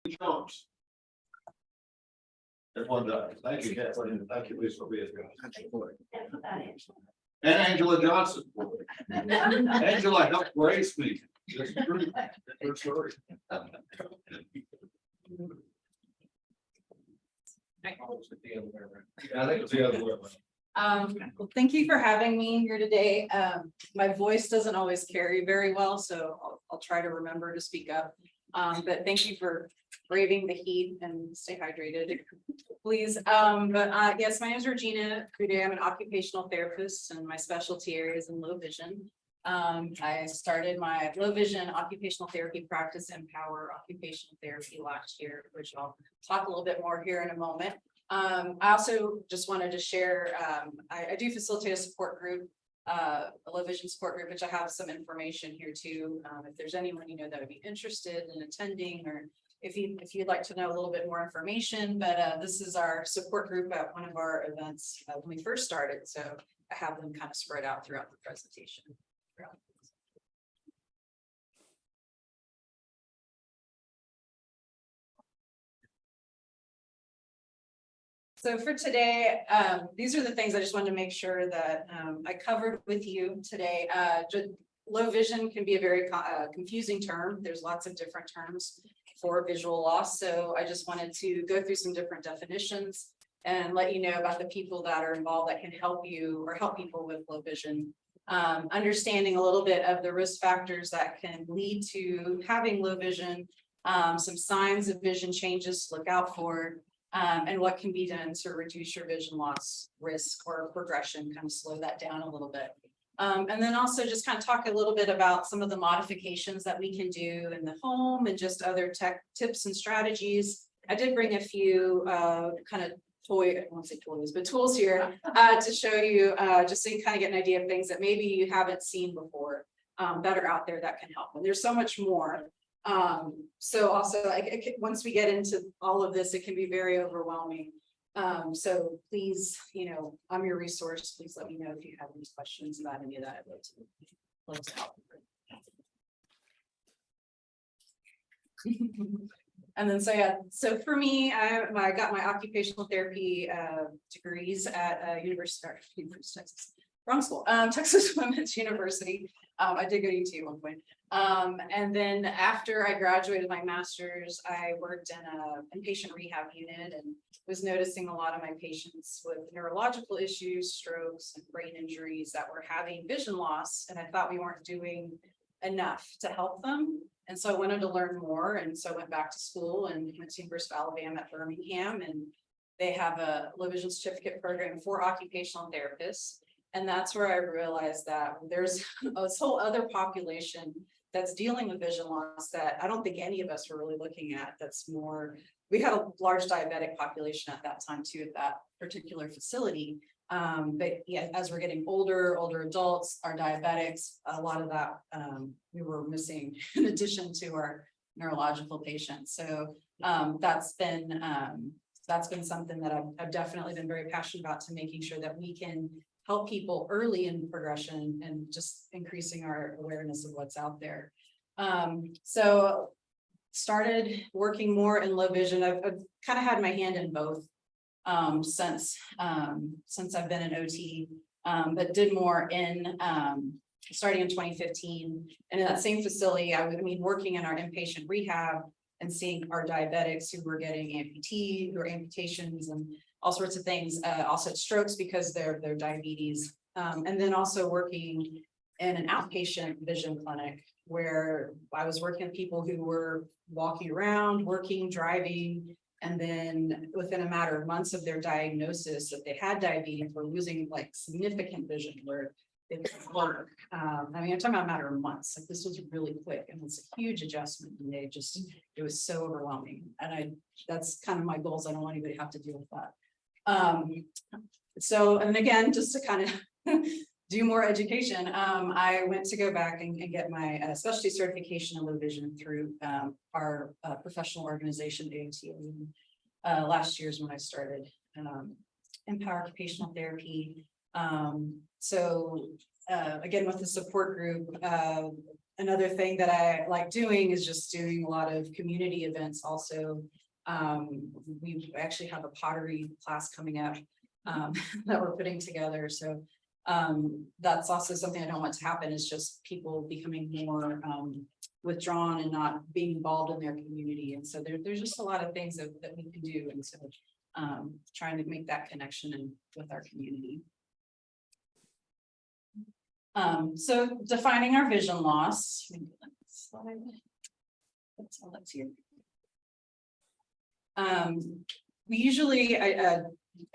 Jones. Everyone does. Thank you, Kathleen. Thank you, Lisa, for being here. And Angela Johnson. Angela helped raise me. This is true. True story. Well, thank you for having me here today. My voice doesn't always carry very well, so I'll try to remember to speak up. But thank you for braving the heat and stay hydrated, please. Yes, my name is Regina Budet. I'm an occupational therapist and my specialty area is in low vision. I started my low vision occupational therapy practice, Empower Occupational Therapy, last year, which I'll talk a little bit more here in a moment. I also just wanted to share, I do facilitate a support group, a low vision support group, which I have some information here too. If there's anyone that would be interested in attending, or if you'd like to know a little bit more information, but this is our support group at one of our events when we first started. So I have them kind of spread out throughout the presentation. So for today, these are the things I just wanted to make sure that I covered with you today. Low vision can be a very confusing term. There's lots of different terms for visual loss. So I just wanted to go through some different definitions and let you know about the people that are involved that can help you or help people with low vision. Understanding a little bit of the risk factors that can lead to having low vision, some signs of vision changes to look out for, and what can be done to reduce your vision loss risk or progression, kind of slow that down a little bit. And then also just kind of talk a little bit about some of the modifications that we can do in the home and just other tech tips and strategies. I did bring a few kind of I won't say toys, but tools here to show you, just so you kind of get an idea of things that maybe you haven't seen before that are out there that can help. And there's so much more. So also once we get into all of this, it can be very overwhelming. So please, I'm your resource. Please let me know if you have any questions about any of that. I'd love to close out. And then, so for me, I got my occupational therapy degrees at University of Texas, wrong school, Texas Women's University. I did go to UT at one point. And then after I graduated my master's, I worked in a inpatient rehab unit and was noticing a lot of my patients with neurological issues, strokes, and brain injuries that were having vision loss. And I thought we weren't doing enough to help them. And so I wanted to learn more. And so I went back to school and went to University of Alabama at Birmingham. And they have a low vision certificate program for occupational therapists. And that's where I realized that there's this whole other population that's dealing with vision loss that I don't think any of us were really looking at. That's more, we had a large diabetic population at that time too, at that particular facility. But yeah, as we're getting older adults, our diabetics, a lot of that we were missing in addition to our neurological patients. So that's been something that I've definitely been very passionate about, to making sure that we can help people early in progression and just increasing our awareness of what's out there. So started working more in low vision. I've kind of had my hand in both since I've been in OT, but did more in starting in 2015. And in that same facility, working in our inpatient rehab and seeing our diabetics who were getting amputations and all sorts of things, also strokes because they're diabetes. And then also working in an outpatient vision clinic where I was working with people who were walking around, working, driving, and then within a matter of months of their diagnosis that they had diabetes, were losing like significant vision where they couldn't work. I'm talking about a matter of months. Like, this was really quick, and it's a huge adjustment. And it was so overwhelming. And that's kind of my goals. I don't want anybody to have to deal with that. And again, just to kind of do more education, I went to go back and get my specialty certification in low vision through our professional organization, AOT. Last year is when I started Empower Occupational Therapy. Again, with the support group, Another thing that I like doing is just doing a lot of community events also. We actually have a pottery class coming up that we're putting together. So that's also something I don't want to happen, is just people becoming more withdrawn and not being involved in their community. And so there's just a lot of things that we can do. And so trying to make that connection with our community. So defining our vision loss. That's all that's here. We usually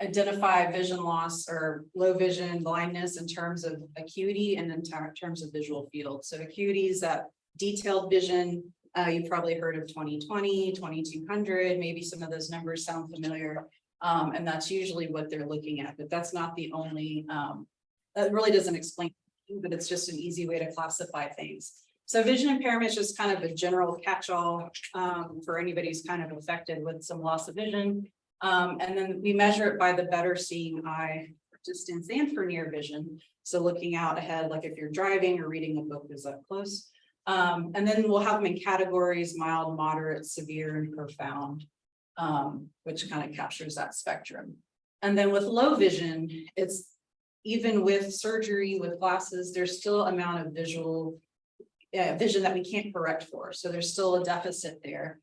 identify vision loss or low vision blindness in terms of acuity and in terms of visual field. So acuity is that detailed vision. You've probably heard of 20/20, 2200, maybe some of those numbers sound familiar. And that's usually what they're looking at, but that's not the only, that really doesn't explain, but it's just an easy way to classify things. So vision impairment is just kind of a general catch-all for anybody who's kind of affected with some loss of vision. And then we measure it by the better seeing eye, for distance and for near vision. So looking out ahead, like if you're driving or reading a book is up close. And then we'll have them in categories: mild, moderate, severe, and profound, which kind of captures that spectrum. And then with low vision, it's even with surgery, with glasses, there's still amount of visual vision that we can't correct for. So there's still a deficit there.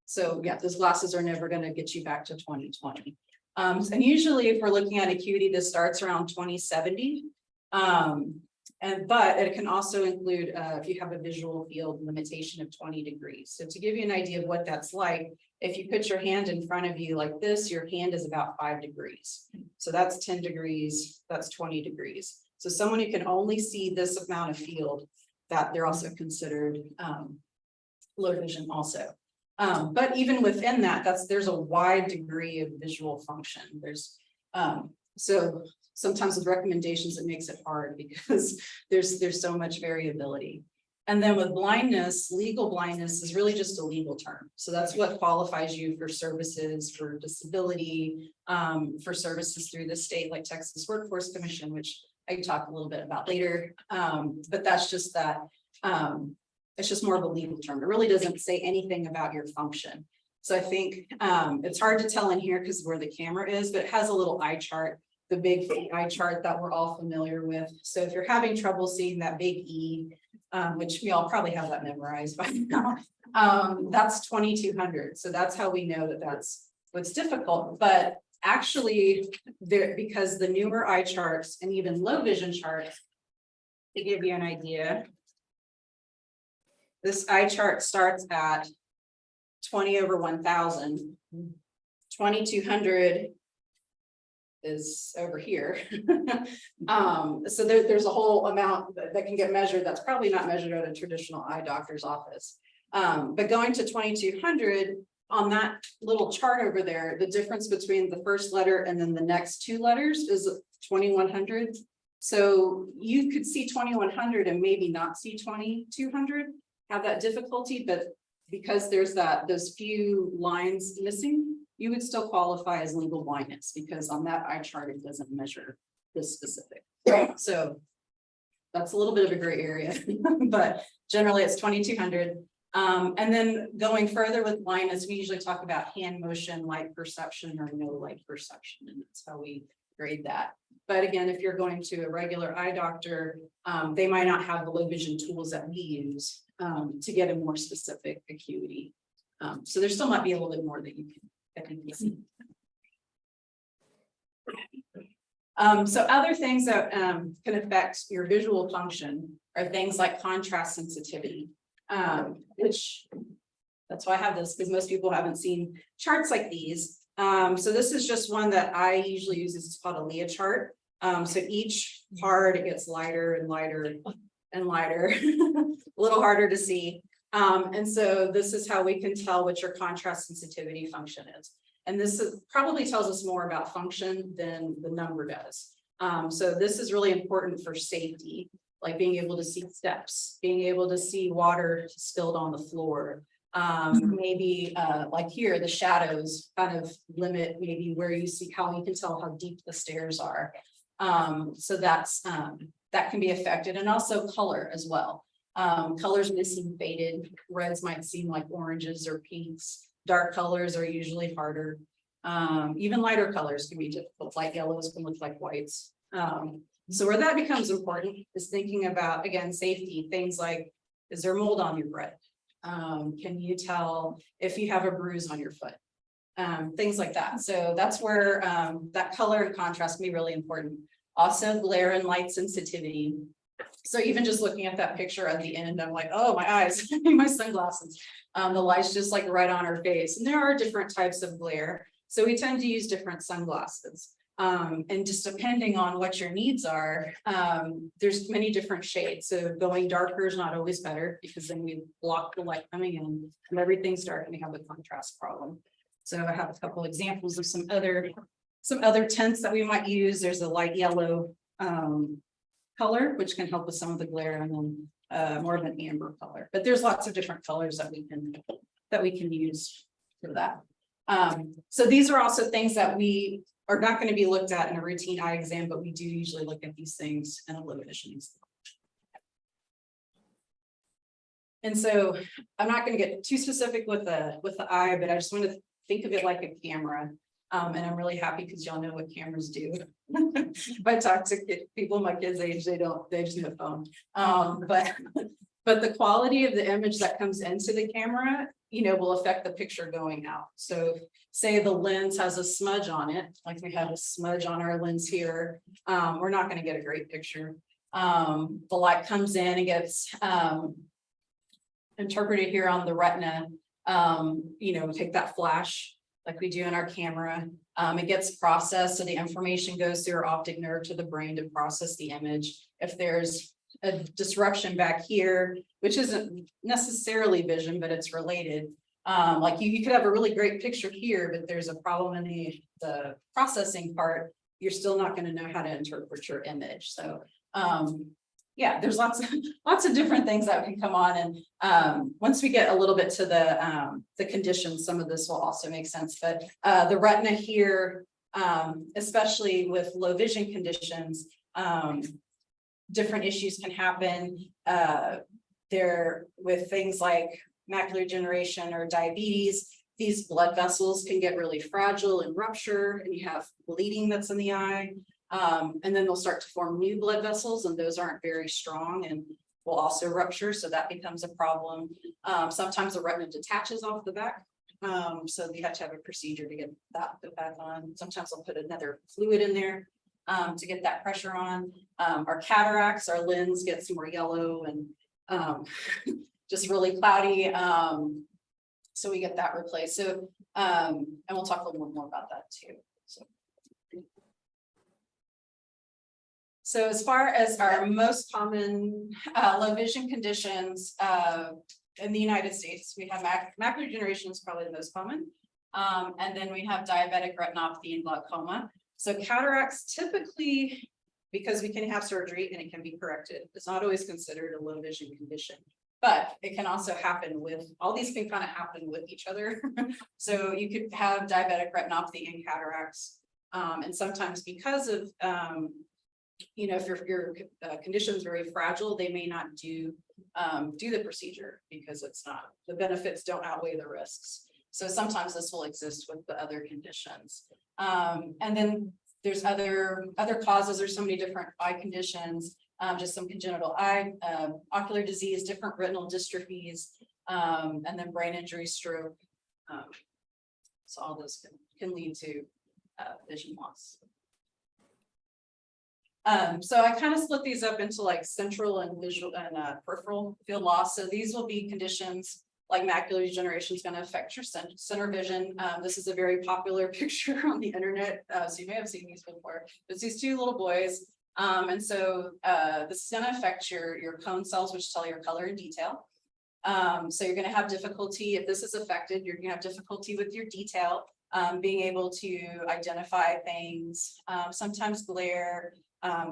So yeah, those glasses are never going to get you back to 20/20. And usually if we're looking at acuity, this starts around 20/70. But it can also include if you have a visual field limitation of 20 degrees. So to give you an idea of what that's like, if you put your hand in front of you like this, your hand is about 5 degrees. So that's 10 degrees, that's 20 degrees. So someone who can only see this amount of field, that they're also considered low vision also. But even within that, there's a wide degree of visual function. There's so sometimes with recommendations, it makes it hard because there's so much variability. And then with blindness, legal blindness is really just a legal term. So that's what qualifies you for services, for disability, for services through the state, like Texas Workforce Commission, which I can talk a little bit about later. But that's just that, it's just more of a legal term. It really doesn't say anything about your function. So I think it's hard to tell in here because where the camera is, but it has a little eye chart, the big eye chart that we're all familiar with. So if you're having trouble seeing that big E, which we all probably have that memorized by now, that's 2200. So that's how we know that that's what's difficult. But actually, because the newer eye charts and even low vision charts, to give you an idea, this eye chart starts at 20/1000. 2200 is over here. So there's a whole amount that can get measured that's probably not measured at a traditional eye doctor's office. But going to 2200 on that little chart over there, the difference between the first letter and then the next two letters is 2100. So you could see 2100 and maybe not see 2200, have that difficulty, but because there's those few lines missing, you would still qualify as legal blindness because on that eye chart, it doesn't measure this specific. So that's a little bit of a gray area, but generally it's 2200. And then going further with blindness, we usually talk about hand motion, light perception, or no light perception, and that's how we grade that. But again, if you're going to a regular eye doctor, they might not have the low vision tools that we use to get a more specific acuity. So there still might be a little bit more that you can see. So other things that can affect your visual function are things like contrast sensitivity, which that's why I have this, because most people haven't seen charts like these. So this is just one that I usually use. It's called a Leah chart. So each part, it gets lighter and lighter and lighter, a little harder to see. And so this is how we can tell what your contrast sensitivity function is. And this probably tells us more about function than the number does. So this is really important for safety, like being able to see steps, being able to see water spilled on the floor. Maybe like here, the shadows kind of limit maybe where you see, how you can tell how deep the stairs are. So that's that can be affected, and also color as well. Colors may seem faded, reds might seem like oranges or pinks, dark colors are usually harder. Even lighter colors can be difficult, light yellows can look like whites. So where that becomes important is thinking about, again, safety, things like, is there mold on your bread? Can you tell if you have a bruise on your foot? Things like that. So that's where that color and contrast can be really important. Also, glare and light sensitivity. So even just looking at that picture at the end, I'm like, oh, my eyes, my sunglasses. The light's just like right on her face. And there are different types of glare. So we tend to use different sunglasses. And just depending on what your needs are, there's many different shades. So going darker is not always better, because then we block the light coming in and everything's dark and we have the contrast problem. So I have a couple examples of some other tints that we might use. There's a light yellow color, which can help with some of the glare, and then more of an amber color. But there's lots of different colors that we can use for that. So these are also things that we are not going to be looked at in a routine eye exam, but we do usually look at these things in a low vision exam. And so I'm not going to get too specific with the eye, but I just want to think of it like a camera. And I'm really happy because y'all know what cameras do. If I talk to people my kids' age, they just need a phone. But the quality of the image that comes into the camera, will affect the picture going out. So say the lens has a smudge on it, like we have a smudge on our lens here, we're not going to get a great picture. The light comes in and gets interpreted here on the retina. We take that flash like we do in our camera. It gets processed, so the information goes through our optic nerve to the brain to process the image. If there's a disruption back here, which isn't necessarily vision, but it's related. Like you could have a really great picture here, but there's a problem in the processing part, you're still not going to know how to interpret your image. So yeah, there's lots of different things that can come on. And once we get a little bit to the conditions, some of this will also make sense. But the retina here, especially with low vision conditions, different issues can happen there with things like macular degeneration or diabetes. These blood vessels can get really fragile and rupture, and you have bleeding that's in the eye. And then they'll start to form new blood vessels, and those aren't very strong and will also rupture. So that becomes a problem. Sometimes the retina detaches off the back. So you have to have a procedure to get that put back on. Sometimes they'll put another fluid in there to get that pressure on. Our cataracts, our lens gets more yellow and just really cloudy. So we get that replaced. So, and we'll talk a little more about that too. So as far as our most common low vision conditions in the United States, we have macular degeneration is probably the most common. And then we have diabetic retinopathy and glaucoma. So cataracts typically, because we can have surgery and it can be corrected, it's not always considered a low vision condition, but it can also happen with, all these can kind of happen with each other. So you could have diabetic retinopathy and cataracts. And sometimes because of, if your condition is very fragile, they may not do the procedure because the benefits don't outweigh the risks. So sometimes this will exist with the other conditions. And then there's other causes. There's so many different eye conditions, just some congenital eye, ocular disease, different retinal dystrophies, and then brain injury, stroke. So all those can lead to vision loss. So I kind of split these up into like central and visual and peripheral field loss. So these will be conditions like macular degeneration is going to affect your center vision. This is a very popular picture on the internet. So you may have seen these before. It's these two little boys. And so this is going to affect your cone cells, which tell your color and detail. So you're going to have difficulty, if this is affected, you're going to have difficulty with your detail, being able to identify things, sometimes glare,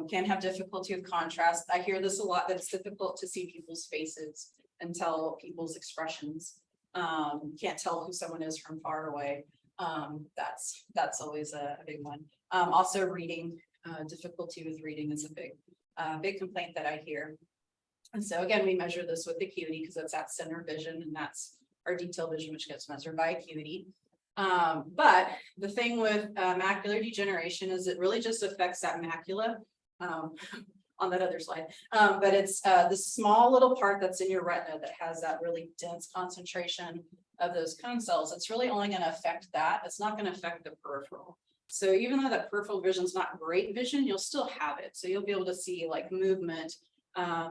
can have difficulty with contrast. I hear this a lot, that it's difficult to see people's faces and tell people's expressions. Can't tell who someone is from far away. That's always a big one. Also reading, difficulty with reading is a big complaint that I hear. And so again, we measure this with acuity because it's that center vision, and that's our detail vision, which gets measured by acuity. But the thing with macular degeneration is it really just affects that macula. On that other slide, but it's the small little part that's in your retina that has that really dense concentration of those cone cells. It's really only going to affect that. It's not going to affect the peripheral. So even though that peripheral vision is not great vision, you'll still have it. So you'll be able to see like movement,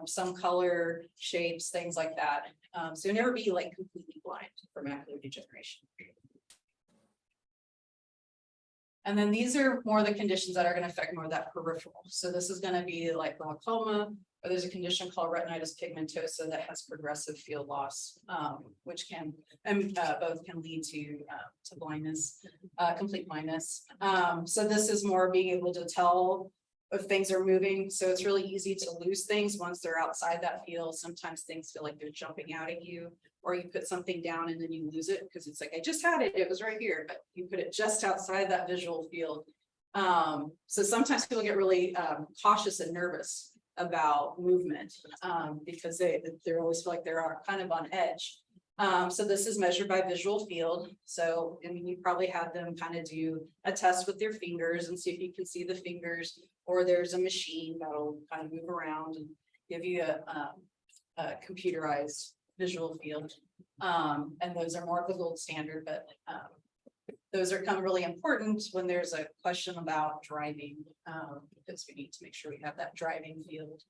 some color, shapes, things like that. So you'll never be like completely blind for macular degeneration. And then these are more the conditions that are going to affect more of that peripheral. So this is going to be like glaucoma, or there's a condition called retinitis pigmentosa that has progressive field loss, which can, both can lead to blindness, complete blindness. So this is more being able to tell if things are moving. So it's really easy to lose things once they're outside that field. Sometimes things feel like they're jumping out at you, or you put something down and then you lose it because it's like, I just had it, it was right here, but you put it just outside that visual field. So sometimes people get really cautious and nervous about movement because they always feel like they're kind of on edge. So this is measured by visual field. So, I mean, you probably had them kind of do a test with their fingers and see if you can see the fingers, or there's a machine that'll kind of move around and give you a computerized visual field. And those are more of the gold standard, but those are kind of really important when there's a question about driving, because we need to make sure we have that driving field.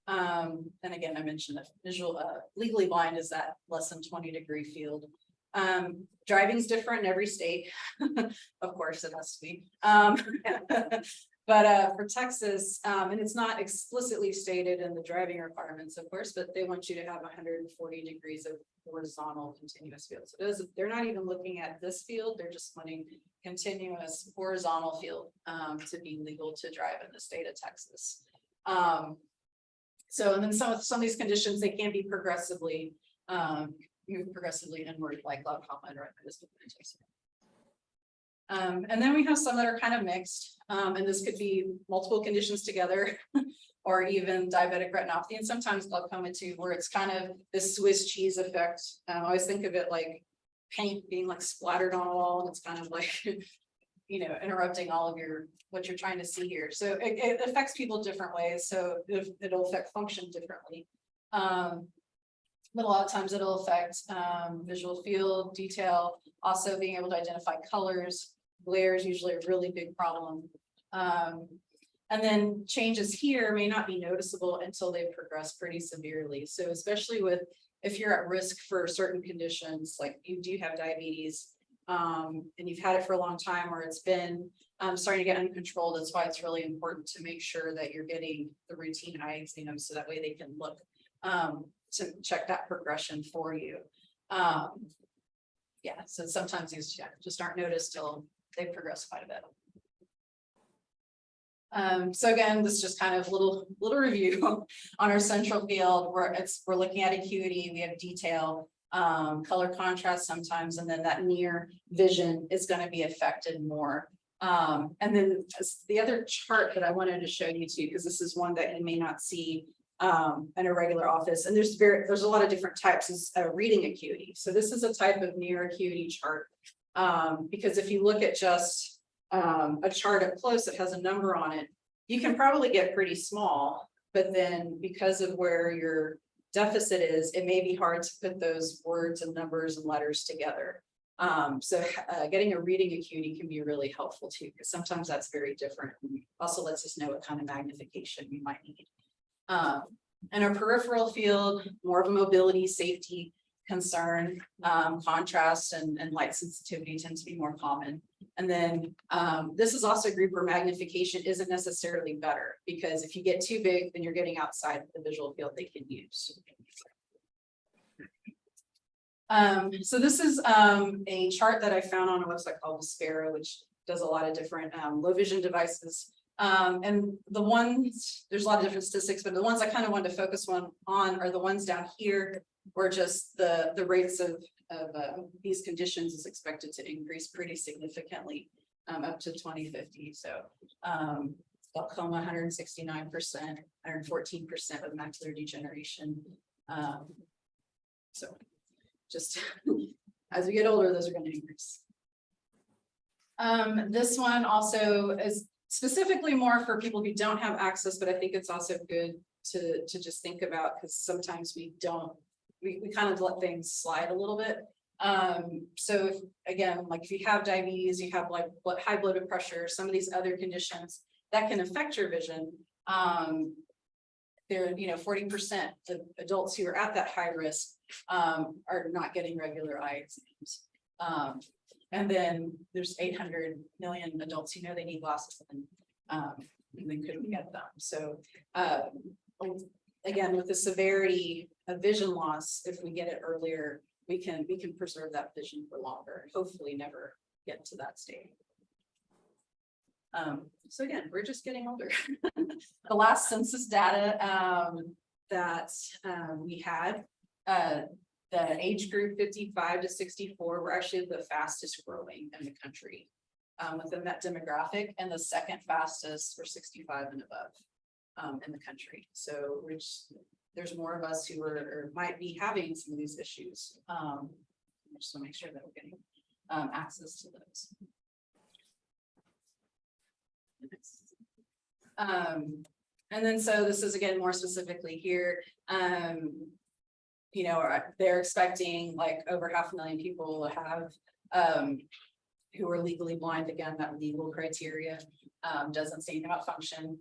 And again, I mentioned that visual, legally blind is that less than 20-degree field. Driving is different in every state. Of course, it has to be. But for Texas, and it's not explicitly stated in the driving requirements, of course, but they want you to have 140 degrees of horizontal continuous field. So they're not even looking at this field, they're just wanting continuous horizontal field to be legal to drive in the state of Texas. So, and then some of these conditions, they can be progressively move progressively inward, like glaucoma and retinitis pigmentosa. And then we have some that are kind of mixed, and this could be multiple conditions together, or even diabetic retinopathy, and sometimes glaucoma too, where it's kind of this Swiss cheese effect. I always think of it like paint being like splattered on a wall, and it's kind of like, you know, interrupting all of what you're trying to see here. So it affects people different ways. So it'll affect function differently. But a lot of times it'll affect visual field, detail, also being able to identify colors. Glare is usually a really big problem. And then changes here may not be noticeable until they progress pretty severely. So especially if you're at risk for certain conditions, like you do have diabetes, and you've had it for a long time, or it's been starting to get uncontrolled, that's why it's really important to make sure that you're getting the routine eye exam, so that way they can look to check that progression for you. Yeah, so sometimes these just aren't noticed till they progress quite a bit. So again, this is just kind of little review on our central field where we're looking at acuity, we have detail, color contrast sometimes, and then that near vision is going to be affected more. And then the other chart that I wanted to show you too, because this is one that you may not see in a regular office, and there's a lot of different types, is reading acuity. So this is a type of near acuity chart, because if you look at just a chart up close that has a number on it, you can probably get pretty small, but then because of where your deficit is, it may be hard to put those words and numbers and letters together. So getting a reading acuity can be really helpful too, because sometimes that's very different. Also lets us know what kind of magnification we might need. And our peripheral field, more of a mobility, safety concern, contrast and light sensitivity tend to be more common. And then this is also a group where magnification isn't necessarily better, because if you get too big, then you're getting outside the visual field they can use. So this is a chart that I found on a website called Sparrow, which does a lot of different low vision devices. And the ones, there's a lot of different statistics, but the ones I kind of wanted to focus on are the ones down here, where just the rates of these conditions is expected to increase pretty significantly up to 2050. So glaucoma 169%, 114% with macular degeneration. So just as we get older, those are going to increase. This one also is specifically more for people who don't have access, but I think it's also good to just think about, because sometimes we kind of let things slide a little bit. So if, again, like if you have diabetes, you have like high blood pressure, some of these other conditions that can affect your vision. There, 40% of adults who are at that high risk are not getting regular eye exams. And then there's 800 million adults who know they need glasses and then couldn't get them. So again, with the severity of vision loss, if we get it earlier, we can preserve that vision for longer, hopefully never get to that state. So again, we're just getting older. The last census data that we had, the age group 55 to 64 were actually the fastest growing in the country within that demographic, and the second fastest were 65 and above in the country. So there's more of us who are or might be having some of these issues. Just to make sure that we're getting access to those. And then so this is again more specifically here. They're expecting like over 500,000 people to have who are legally blind. Again, that legal criteria doesn't seem to function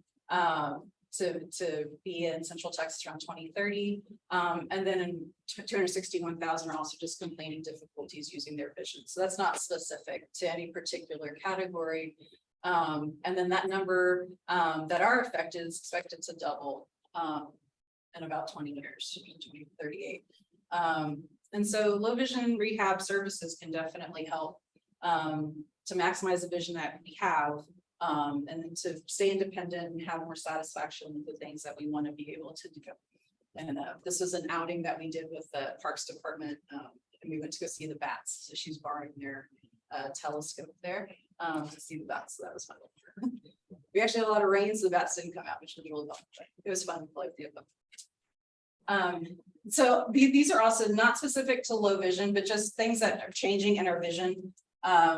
to be in Central Texas around 2030. And then 261,000 are also just complaining difficulties using their vision. So that's not specific to any particular category. And then that number that are affected is expected to double in about 20 years, 2038. And so low vision rehab services can definitely help to maximize the vision that we have and to stay independent and have more satisfaction with the things that we want to be able to do. And this was an outing that we did with the Parks Department, and we went to go see the bats. So she's borrowing their telescope there to see the bats. So that was fun. We actually had a lot of rain, so the bats didn't come out, which was really fun. It was fun to play with the of them. So these are also not specific to low vision, but just things that are changing in our vision.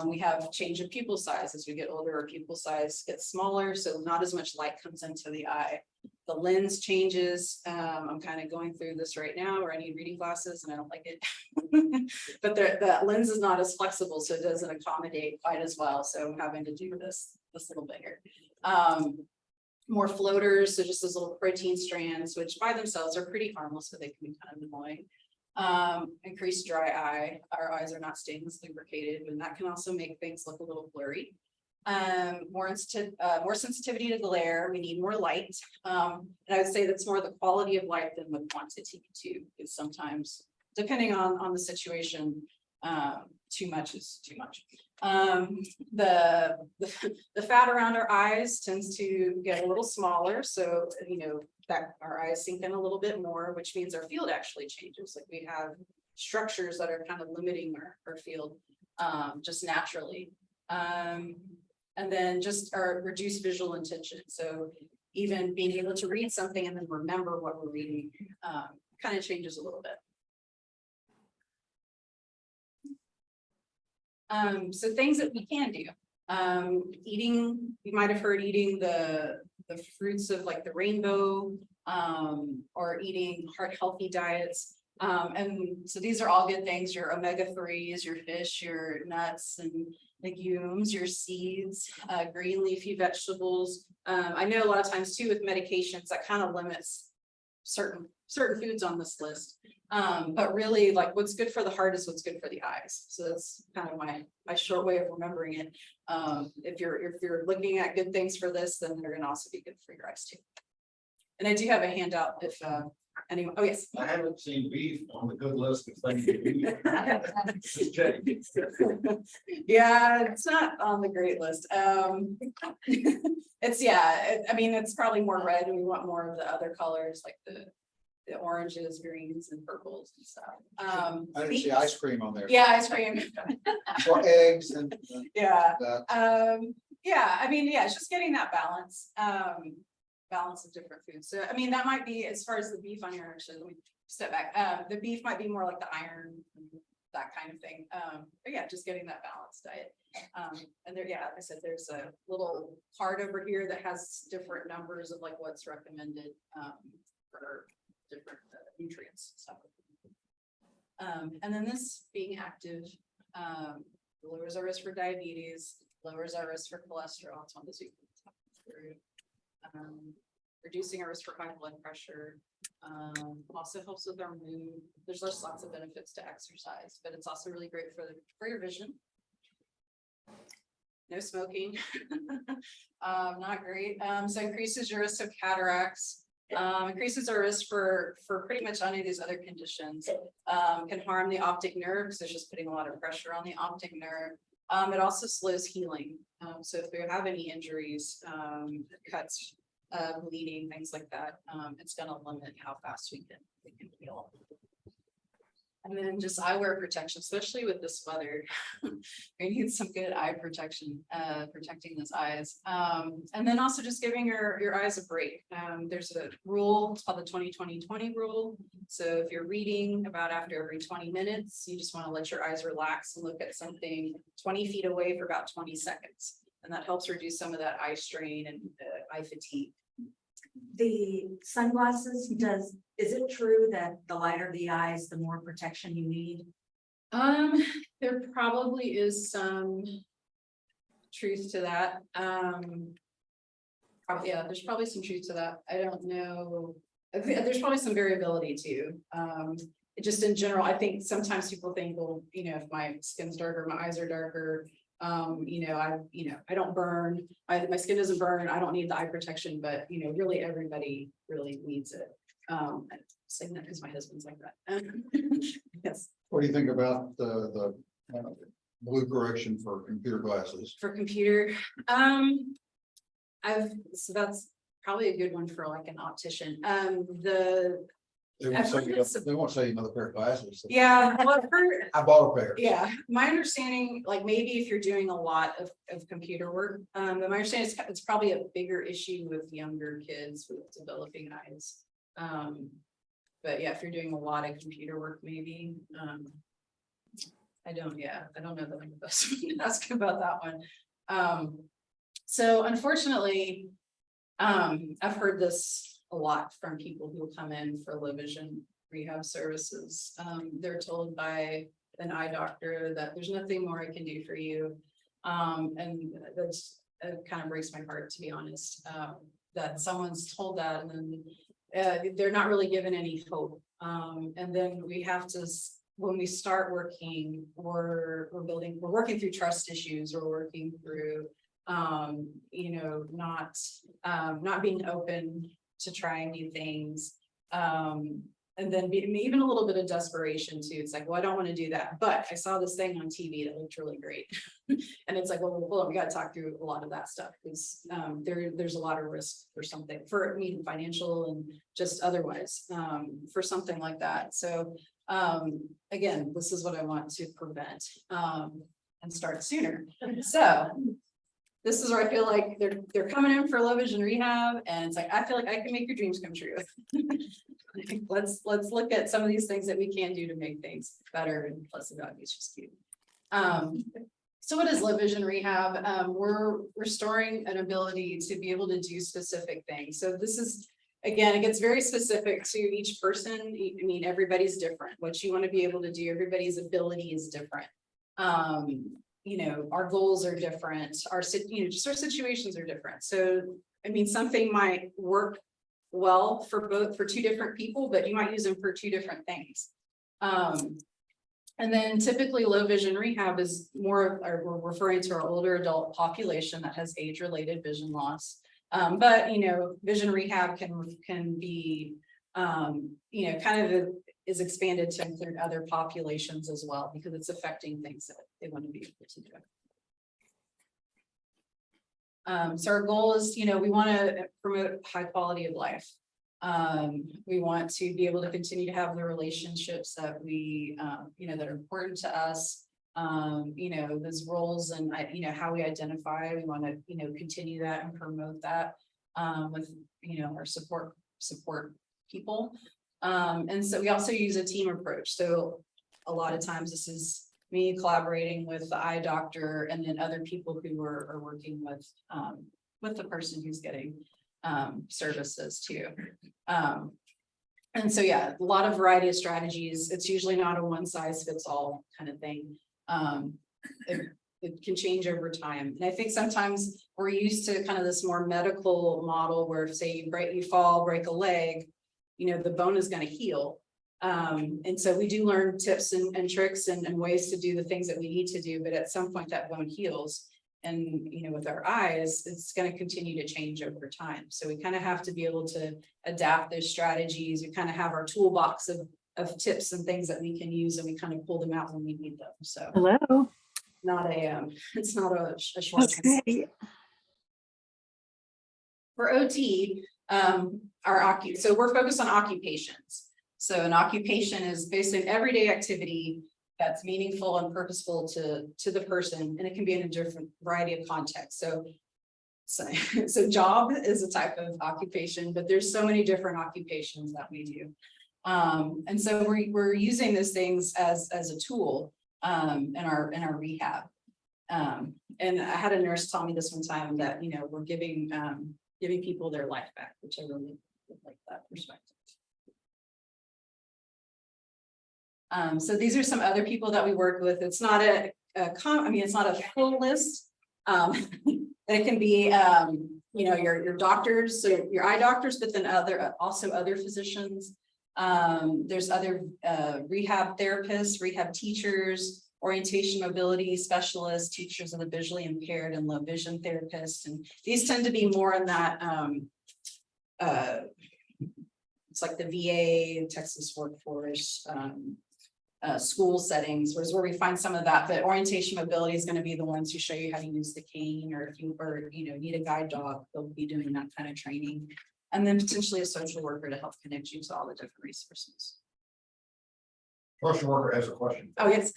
We have change of pupil size as we get older. Our pupil size gets smaller, so not as much light comes into the eye. The lens changes. I'm kind of going through this right now where I need reading glasses and I don't like it. But the lens is not as flexible, so it doesn't accommodate quite as well. So I'm having to do this little bit here. More floaters, so just those little protein strands, which by themselves are pretty harmless, but they can be kind of annoying. Increased dry eye. Our eyes are not stainless lubricated, and that can also make things look a little blurry. More sensitivity to glare. We need more light. And I would say that's more the quality of light than the quantity too, because sometimes, depending on the situation, too much is too much. The fat around our eyes tends to get a little smaller, so that our eyes sink in a little bit more, which means our field actually changes. Like we have structures that are kind of limiting our field just naturally. And then just our reduced visual intention. So even being able to read something and then remember what we're reading kind of changes a little bit. So things that we can do. Eating, you might have heard eating the fruits of like the rainbow, or eating heart healthy diets. And so these are all good things, your omega-3s, your fish, your nuts and legumes, your seeds, green leafy vegetables. I know a lot of times too with medications that kind of limits certain foods on this list. But really like what's good for the heart is what's good for the eyes. So that's kind of my short way of remembering it. If you're looking at good things for this, then they're gonna also be good for your eyes too. And I do have a handout if anyone, oh yes. I haven't seen beef on the good list of things to eat. Just checking. Yeah, it's not on the great list. It's probably more red and we want more of the other colors like the oranges, greens and purples and stuff. I didn't see ice cream on there. Yeah, ice cream. Or eggs and Yeah. that. Yeah, I mean, yeah, it's just getting that balance, balance of different foods. So, I mean, that might be as far as the beef on here, actually, let me step back. The beef might be more like the iron, that kind of thing. But yeah, just getting that balanced diet. And there, yeah, like I said, there's a little card over here that has different numbers of like what's recommended, for different nutrients, stuff. And then this being active, lowers our risk for diabetes, lowers our risk for cholesterol. It's one of those we can talk through. Reducing our risk for high blood pressure. Also helps with our mood. There's lots of benefits to exercise, but it's also really great for your vision. No smoking, not great. So increases your risk of cataracts, increases our risk for pretty much any of these other conditions. Can harm the optic nerve because it's just putting a lot of pressure on the optic nerve. It also slows healing. So if you have any injuries, cuts, bleeding, things like that, it's going to limit how fast we can heal. And then just eyewear protection, especially with this weather. We need some good eye protection, protecting those eyes. And then also just giving your eyes a break. There's a rule, it's called the 20-20-20 rule. So if you're reading about after every 20 minutes, you just want to let your eyes relax and look at something 20 feet away for about 20 seconds. And that helps reduce some of that eye strain and eye fatigue. The sunglasses, is it true that the lighter the eyes, the more protection you need? There probably is some truth to that. Yeah, there's probably some truth to that. I don't know. There's probably some variability too. It just in general, I think sometimes people think, well, if my skin's darker, my eyes are darker. I don't burn, my skin doesn't burn, I don't need the eye protection, but really everybody really needs it. I'm saying that because my husband's like that. Yes. What do you think about the blue correction for computer glasses? For computer, so that's probably a good one for like an optician. They won't say another pair of glasses. Yeah, well, I bought a pair. yeah, my understanding, like maybe if you're doing a lot of computer work, but my understanding is it's probably a bigger issue with younger kids with developing eyes. But yeah, if you're doing a lot of computer work, maybe. I don't know that I'm the best one to ask about that one. So unfortunately, I've heard this a lot from people who come in for low vision rehab services. They're told by an eye doctor that there's nothing more I can do for you. And that's kind of breaks my heart, to be honest, that someone's told that and then they're not really given any hope. And then we have to, when we start working, we're working through trust issues, we're working through, not being open to trying new things. And then even a little bit of desperation too. It's like, well, I don't want to do that, but I saw this thing on TV that looked really great. And it's like, well, hold on, we got to talk through a lot of that stuff because there's a lot of risk for something, for even financial and just otherwise, for something like that. So again, this is what I want to prevent and start sooner. So this is where I feel like they're coming in for low vision rehab, and it's like I feel like I can make your dreams come true. Let's look at some of these things that we can do to make things better, and plus the dog is just cute. So what is low vision rehab? We're restoring an ability to be able to do specific things. So this is, again, it gets very specific to each person. I mean, everybody's different. What you want to be able to do, everybody's ability is different. Our goals are different, just our situations are different. So, I mean, something might work well for two different people, but you might use them for two different things. And then typically low vision rehab is more, or we're referring to our older adult population that has age-related vision loss. But, vision rehab can be, kind of is expanded to include other populations as well, because it's affecting things that they want to be able to do. So our goal is, we want to promote high quality of life. We want to be able to continue to have the relationships that we, that are important to us. those roles and, how we identify, we want to, continue that and promote that, with, our support people. And so we also use a team approach. So a lot of times this is me collaborating with the eye doctor and then other people who are working with the person who's getting services too. And so, yeah, a lot of variety of strategies. It's usually not a one size fits all kind of thing. It can change over time. And I think sometimes we're used to kind of this more medical model where if say you fall, break a leg, the bone is going to heal. And so we do learn tips and tricks and ways to do the things that we need to do, but at some point that bone heals. And, with our eyes, it's going to continue to change over time. So we kind of have to be able to adapt those strategies. We kind of have our toolbox of tips and things that we can use, and we kind of pull them out when we need them. So Hello. it's not a short. Okay. For OT, so we're focused on occupations. So an occupation is basically an everyday activity that's meaningful and purposeful to the person, and it can be in a different variety of contexts. So job is a type of occupation, but there's so many different occupations that we do. And so we're using those things as a tool in our rehab. And I had a nurse tell me this one time that we're giving people their life back, which I really like that perspective. So these are some other people that we work with. It's not it's not a full list. It can be your doctors, so your eye doctors, but then also other physicians. There's other rehab therapists, rehab teachers, orientation mobility specialists, teachers of the visually impaired, and low vision therapists. And these tend to be more in that it's like the VA, Texas workforce, school settings, where we find some of that. But orientation mobility is going to be the ones who show you how to use the cane, or if you need a guide dog, they'll be doing that kind of training. And then potentially a social worker to help connect you to all the different resources. Social worker has a question. Oh, yes.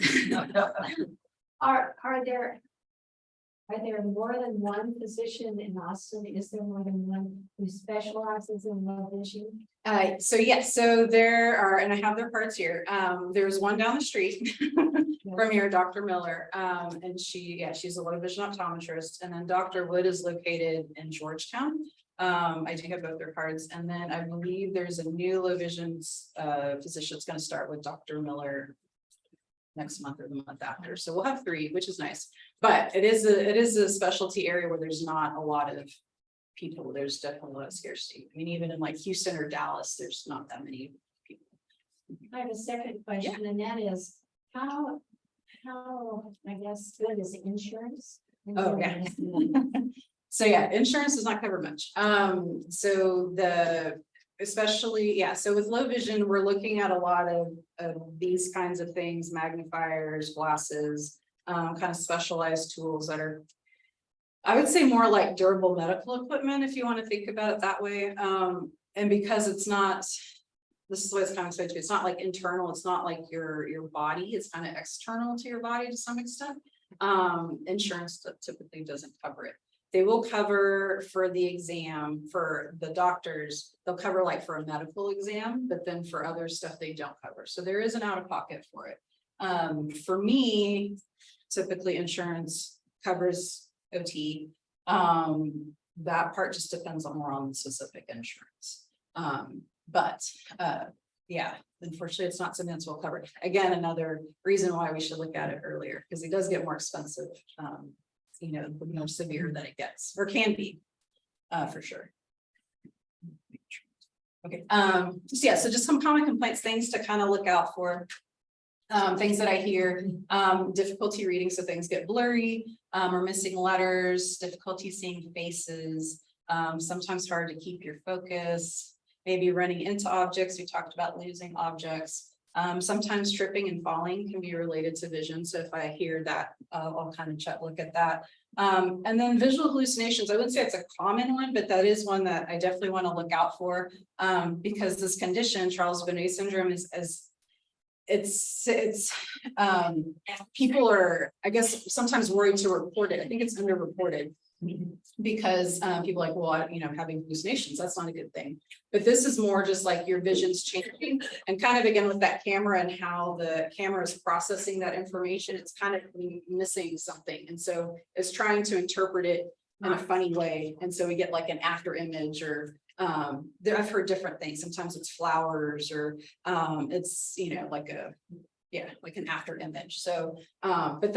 Are there more than one physician in Austin? Is there more than one who specializes in low vision? So yes, so there are, and I have their cards here. There's one down the street from here, Dr. Miller. And she's a low vision optometrist. And then Dr. Wood is located in Georgetown. I do have both their cards. And then I believe there's a new low vision physician that's going to start with Dr. Miller next month or the month after. So we'll have 3, which is nice. But it is a specialty area where there's not a lot of people. There's definitely a lot of scarcity. I mean, even in like Houston or Dallas, there's not that many people. I have a second question, and that is how I guess good is insurance? Oh, yeah. So yeah, insurance does not cover much. So with low vision, we're looking at a lot of these kinds of things, magnifiers, glasses, kind of specialized tools that are, I would say, more like durable medical equipment, if you want to think about it that way. And because it's not, this is what it's kind of explained to me, it's not like internal, it's not like your body, it's kind of external to your body to some extent. Insurance typically doesn't cover it. They will cover for the exam for the doctors. They'll cover like for a medical exam, but then for other stuff they don't cover. So there is an out of pocket for it. For me, typically insurance covers OT. That part just depends on more on the specific insurance. Yeah, unfortunately, it's not something that's well covered. Again, another reason why we should look at it earlier, because it does get more expensive. The more severe that it gets, or can be, for sure. Okay. So just some common complaints, things to kind of look out for. Things that I hear, difficulty reading, so things get blurry, or missing letters, difficulty seeing faces, sometimes hard to keep your focus, maybe running into objects. We talked about losing objects. Sometimes tripping and falling can be related to vision. So if I hear that, I'll kind of look at that. And then visual hallucinations, I wouldn't say it's a common one, but that is one that I definitely want to look out for, because this condition, Charles-Bonnet syndrome, is people are, I guess, sometimes worried to report it. I think it's underreported. Because people are like, well, having hallucinations, that's not a good thing. But this is more just like your vision's changing, and kind of again with that camera and how the camera is processing that information, it's kind of missing something. And so it's trying to interpret it in a funny way. And so we get like an after image, or I've heard different things. Sometimes it's flowers, or it's like an after image. So but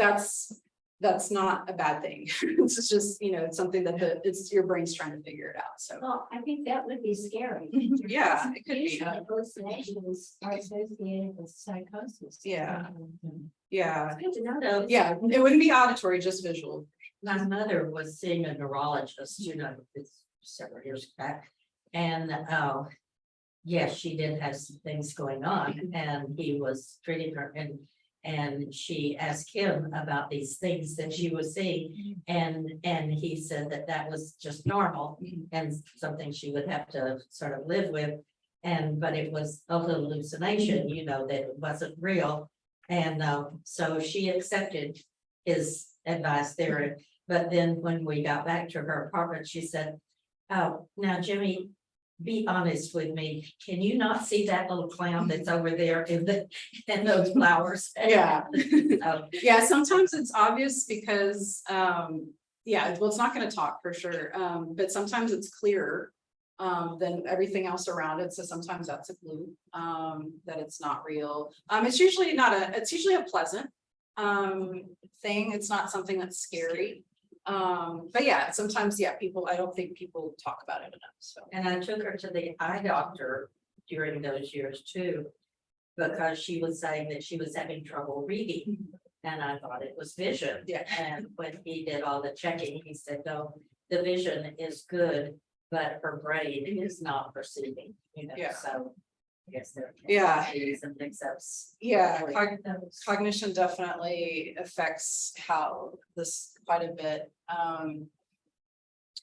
that's not a bad thing. It's just, it's something that it's your brain's trying to figure it out. So Well, I think that would be scary. yeah, it could be. Usually hallucinations are associated with psychosis. Yeah. Yeah, It's good to know that. yeah, it wouldn't be auditory, just visual. My mother was seeing a neurologist, it's several years back. And yes, she did have some things going on, and he was treating her, and she asked him about these things that she was seeing. And he said that was just normal and something she would have to sort of live with. But it was a hallucination, that it wasn't real. And so she accepted his advice there. But then when we got back to her apartment, she said, "Oh, now Jimmy, be honest with me. Can you not see that little clown that's over there in those flowers?" Yeah. Oh, Yeah, sometimes it's obvious because, well, it's not gonna talk for sure, but sometimes it's clearer than everything else around it. So sometimes that's a clue that it's not real. It's usually it's usually a pleasant thing. It's not something that's scary. But yeah, sometimes, I don't think people talk about it enough. So, And I took her to the eye doctor during those years too, because she was saying that she was having trouble reading. And I thought it was vision. Yeah. And when he did all the checking, he said, no, the vision is good, but her brain is not perceiving, Yeah. so. I guess there. Yeah. Some mix-ups. yeah, cognition definitely affects how this quite a bit.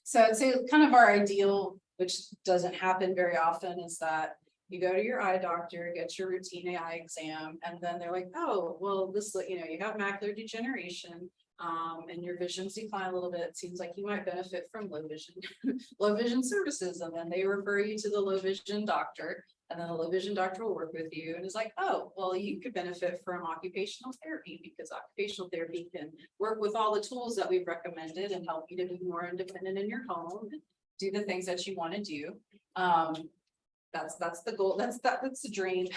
So I'd say kind of our ideal, which doesn't happen very often, is that you go to your eye doctor, get your routine eye exam, and then they're like, oh, well, you have macular degeneration. And your vision's decline a little bit. It seems like you might benefit from low vision services. And then they refer you to the low vision doctor, and then the low vision doctor will work with you and is like, oh, well, you could benefit from occupational therapy, because occupational therapy can work with all the tools that we've recommended and help you to be more independent in your home, and do the things that you want to do. That's the goal. That's the dream.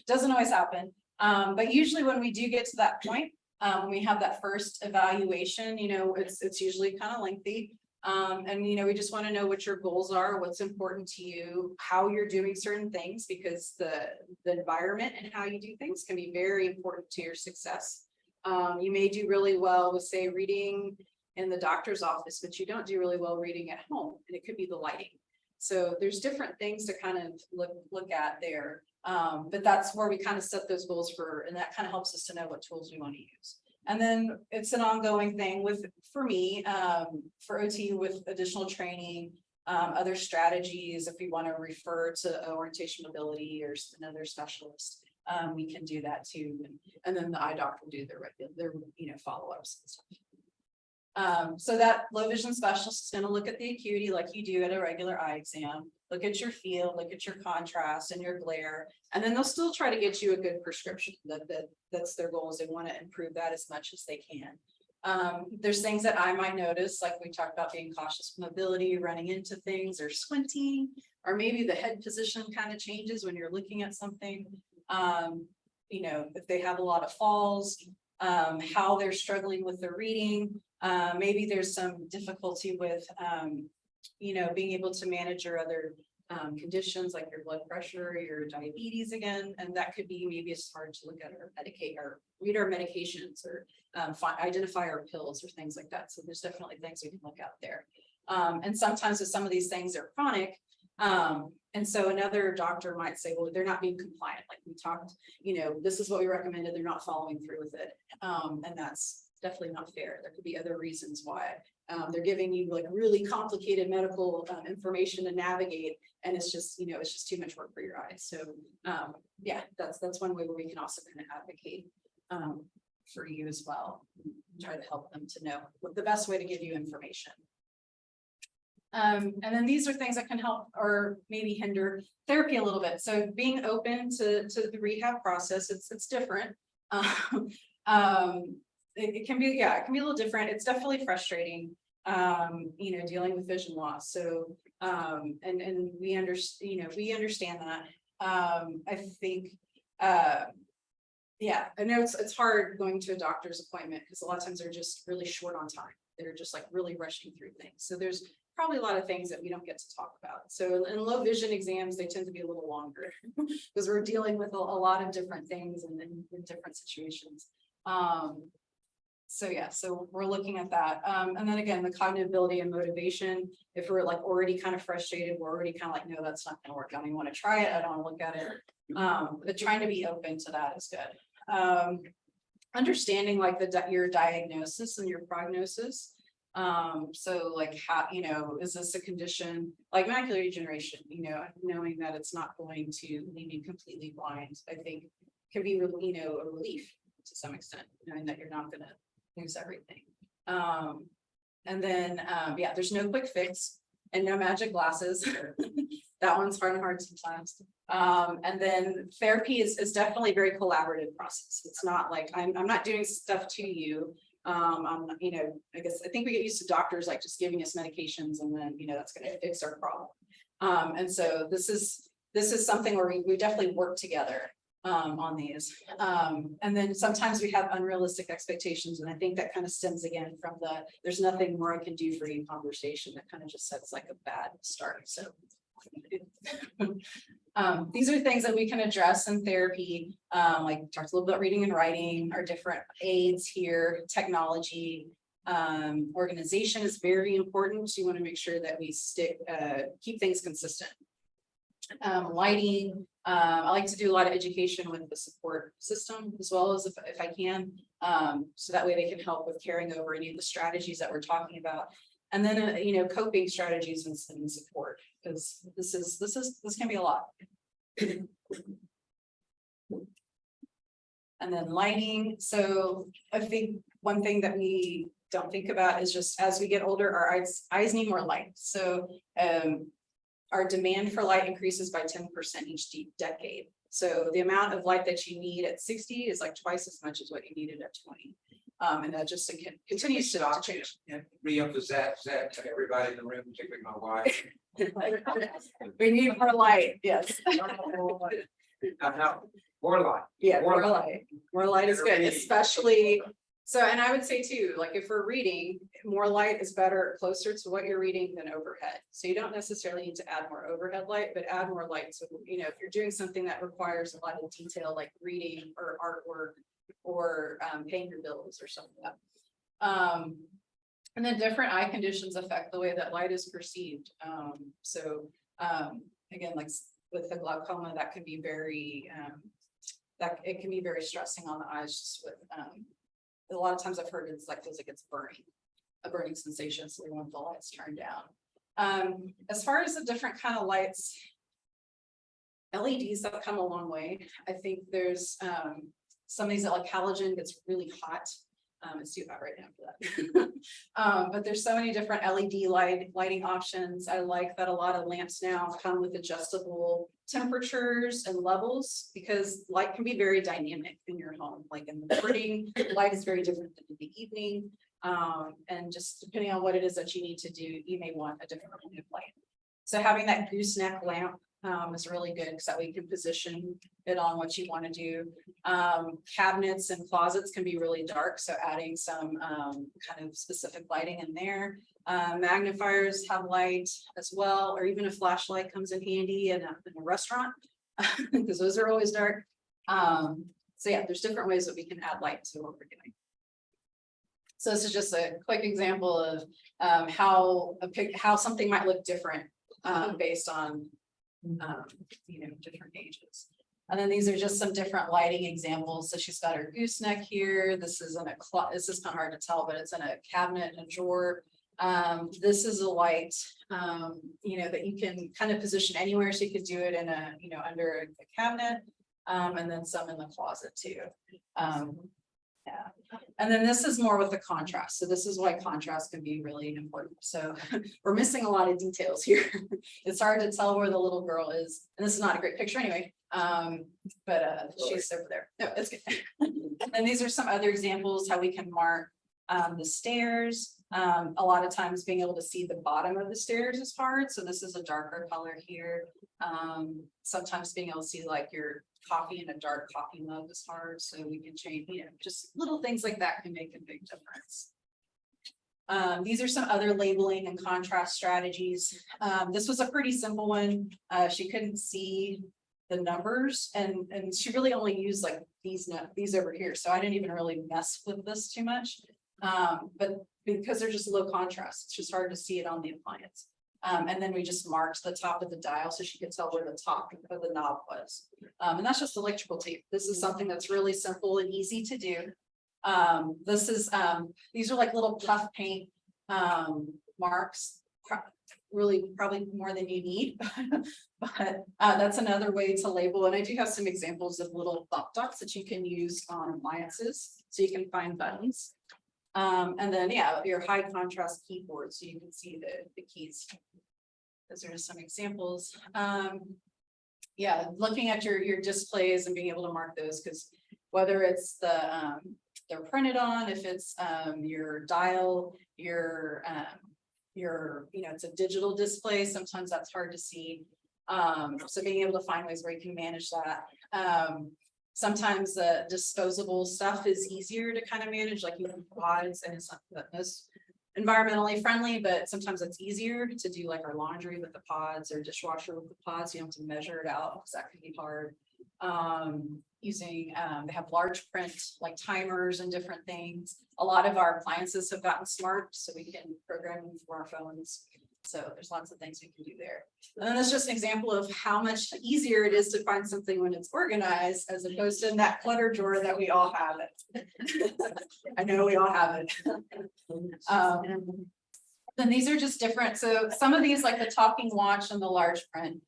Doesn't always happen. But usually when we do get to that point, when we have that first evaluation, it's usually kind of lengthy. And we just want to know what your goals are, what's important to you, how you're doing certain things, because the environment and how you do things can be very important to your success. You may do really well with, say, reading in the doctor's office, but you don't do really well reading at home, and it could be the lighting. So there's different things to kind of look at there. But that's where we kind of set those goals and that kind of helps us to know what tools we want to use. And then it's an ongoing thing for me, for OT, with additional training, other strategies. If we want to refer to orientation mobility or another specialist, we can do that too. And then the eye doctor will do their follow-ups and stuff. So that low vision specialist is going to look at the acuity like you do at a regular eye exam, look at your field, look at your contrast and your glare, and then they'll still try to get you a good prescription. That's their goal, is they want to improve that as much as they can. There's things that I might notice, like we talked about being cautious with mobility, running into things, or squinting, or maybe the head position kind of changes when you're looking at something. If they have a lot of falls, how they're struggling with their reading. Maybe there's some difficulty with, being able to manage your other conditions, like your blood pressure, or your diabetes again. And that could be, maybe it's hard to look at or medicate or read our medications, or identify our pills or things like that. So there's definitely things we can look out there. And sometimes with some of these things, they're chronic. And so another doctor might say, well, they're not being compliant. Like we talked, this is what we recommended. They're not following through with it. And that's definitely not fair. There could be other reasons why. They're giving you like really complicated medical information to navigate, and it's just, it's just too much work for your eyes. So yeah, that's one way where we can also kind of advocate for you as well. Try to help them to know what the best way to give you information. And then these are things that can help or maybe hinder therapy a little bit. So being open to the rehab process, it's different. It can be, yeah, it can be a little different. It's definitely frustrating, dealing with vision loss. So, and we understand, we understand that. I think, yeah, I know it's hard going to a doctor's appointment because a lot of times they're just really short on time. They're just like really rushing through things. So there's probably a lot of things that we don't get to talk about. So in low vision exams, they tend to be a little longer because we're dealing with a lot of different things and in different situations. So yeah, so we're looking at that. And then again, the cognitive ability and motivation, if we're like already kind of frustrated, we're already kind of like, no, that's not gonna work. I don't even want to try it. I don't want to look at it. But trying to be open to that is good. Understanding like your diagnosis and your prognosis. So like how, is this a condition like macular degeneration, knowing that it's not going to leave you completely blind, I think can be, a relief to some extent, knowing that you're not going to lose everything. And then, yeah, there's no quick fix and no magic glasses. That one's hard sometimes. And then therapy is definitely a very collaborative process. It's not like I'm not doing stuff to you. I guess I think we get used to doctors like just giving us medications and then, that's going to fix our problem. And so this is something where we definitely work together on these. And then sometimes we have unrealistic expectations. And I think that kind of stems again from there's nothing more I can do for you conversation that kind of just sets like a bad start. So these are things that we can address in therapy. Like talked a little bit about reading and writing, our different aids here, technology, organization is very important. So you want to make sure that we keep things consistent. Lighting, I like to do a lot of education with the support system as well as if I can, so that way they can help with carrying over any of the strategies that we're talking about. And then, coping strategies and support, because this can be a lot. And then lighting. So I think one thing that we don't think about is just as we get older, our eyes need more light. So our demand for light increases by 10% each decade. So the amount of light that you need at 60 is like twice as much as what you needed at 20. And that just continues to change. And re-emphasize that to everybody in the room, particularly my wife. We need more light, yes. More light. Yeah, more light. More light is good, especially. So, and I would say too, like if we're reading, more light is better closer to what you're reading than overhead. So you don't necessarily need to add more overhead light, but add more light. So, if you're doing something that requires a lot of detail, like reading or artwork or paying your bills or something like that. And then different eye conditions affect the way that light is perceived. Again, like with the glaucoma, that can be very, it can be very stressing on the eyes. Just with a lot of times I've heard it's like feels like it's a burning sensation. So we want the lights turned down. As far as the different kind of lights, LEDs have come a long way. I think there's some of these that like halogen gets really hot. It's too hot right now for that. But there's so many different LED lighting options. I like that a lot of lamps now come with adjustable temperatures and levels because light can be very dynamic in your home. Like in the morning, light is very different than in the evening. And just depending on what it is that you need to do, you may want a different kind of light. So having that gooseneck lamp is really good because that way you can position it on what you want to do. Cabinets and closets can be really dark, so adding some kind of specific lighting in there. Magnifiers have light as well, or even a flashlight comes in handy in a restaurant because those are always dark. So yeah, there's different ways that we can add light to what we're doing. So this is just a quick example of how something might look different based on different ages. And then these are just some different lighting examples. So she's got her gooseneck here. This is in a this is kind of hard to tell, but it's in a cabinet and a drawer. This is a light, you know, that you can kind of position anywhere. So you could do it in a, you know, under a cabinet, and then some in the closet too. Yeah, and then this is more with the contrast. So this is why contrast can be really important. So we're missing a lot of details here. It's hard to tell where the little girl is, and this is not a great picture anyway. But she's over there. No, it's good. And these are some other examples how we can mark the stairs. A lot of times being able to see the bottom of the stairs is hard. So this is a darker color here. Sometimes being able to see like your coffee in a dark coffee mug is hard. So we can change, you know, just little things like that can make a big difference. These are some other labeling and contrast strategies. This was a pretty simple one. She couldn't see the numbers and she really only used like these over here. So I didn't even really mess with this too much. But because they're just low contrast, it's just hard to see it on the appliance. And then we just marked the top of the dial so she could tell where the top of the knob was. And that's just electrical tape. This is something that's really simple and easy to do. This is, these are like little puff paint marks, really probably more than you need, but that's another way to label. And I do have some examples of little thumb dots that you can use on appliances so you can find buttons. And then, yeah, your high contrast keyboard so you can see the keys. Those are just some examples. Yeah, looking at your displays and being able to mark those, because whether it's they're printed on, if it's your dial, your you know, it's a digital display, sometimes that's hard to see. So being able to find ways where you can manage that. Sometimes the disposable stuff is easier to kind of manage, like you have pods, and it's not the most environmentally friendly, but sometimes it's easier to do like our laundry with the pods or dishwasher with the pods. You don't have to measure it out because that can be hard. Using they have large print like timers and different things. A lot of our appliances have gotten smart, so we can program them from our phones. So there's lots of things we can do there. And then that's just an example of how much easier it is to find something when it's organized, as opposed to in that clutter drawer that we all have it. I know we all have it. Then these are just different. So some of these, like the talking watch and the large print,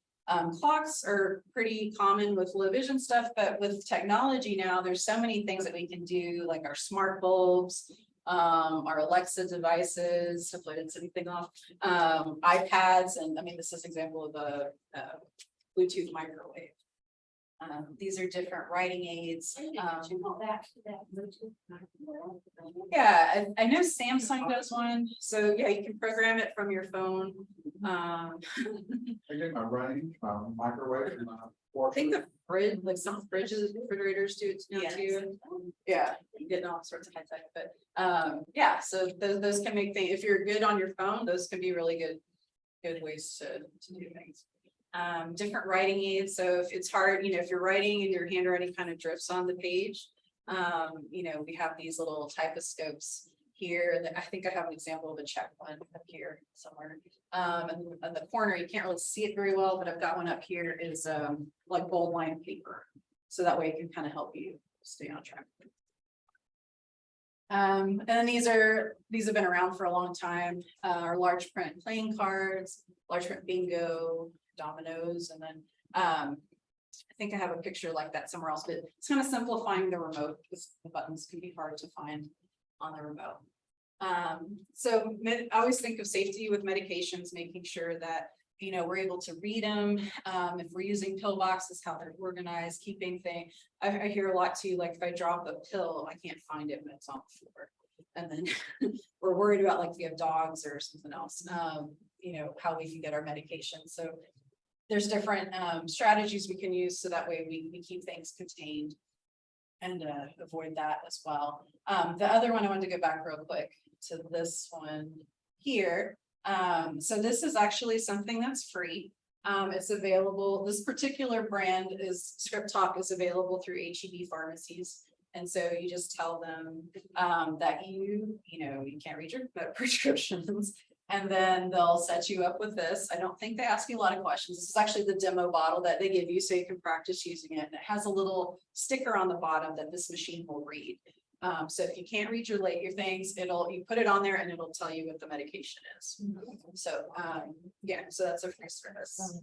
clocks are pretty common with low vision stuff, but with technology now, there's so many things that we can do, like our smart bulbs, our Alexa devices, hopefully I didn't set anything off, iPads, and I mean, this is an example of a Bluetooth microwave. These are different writing aids. Yeah, I know Samsung does one, so yeah, you can program it from your phone. I get my running, microwave and I think the fridge, like some fridges, refrigerators do it now too. Yeah, you're getting all sorts of high tech, but yeah, so those can make things, if you're good on your phone, those can be really good ways to do things. Different writing aids. So if it's hard, you know, if you're writing and your handwriting kind of drifts on the page, you know, we have these little typoscopes here. And I think I have an example of a check one up here somewhere. And in the corner, you can't really see it very well, but I've got one up here is like bold line paper. So that way it can kind of help you stay on track. And then these have been around for a long time. Our large print playing cards, large print bingo, dominoes, and then I think I have a picture like that somewhere else, but it's kind of simplifying the remote because the buttons can be hard to find on the remote. So I always think of safety with medications, making sure that, you know, we're able to read them. If we're using pill boxes, how they're organized, keeping things. I hear a lot too, like if I drop a pill, I can't find it when it's on the floor. And then we're worried about like if you have dogs or something else, you know, how we can get our medication. So there's different strategies we can use so that way we keep things contained and avoid that as well. The other one I wanted to go back real quick to this one here. So this is actually something that's free. It's available. This particular brand is Script Talk is available through HEB pharmacies. And so you just tell them that you know, you can't read your prescriptions. And then they'll set you up with this. I don't think they ask you a lot of questions. This is actually the demo bottle that they give you so you can practice using it. And it has a little sticker on the bottom that this machine will read. So if you can't read your things, you put it on there and it'll tell you what the medication is. So, yeah, so that's a free service.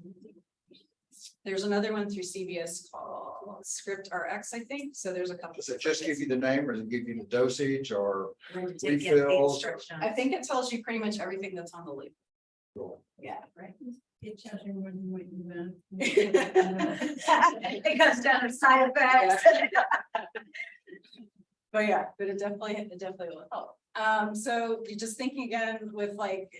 There's another one through CVS called Script RX, I think. So there's a couple. Does it just give you the name or does it give you the dosage or? Then to get the Refills. instructions. I think it tells you pretty much everything that's on the label. Yeah, right. It tells you more than what you It comes down to side effects. But yeah, but it definitely will help. So you're just thinking again with like,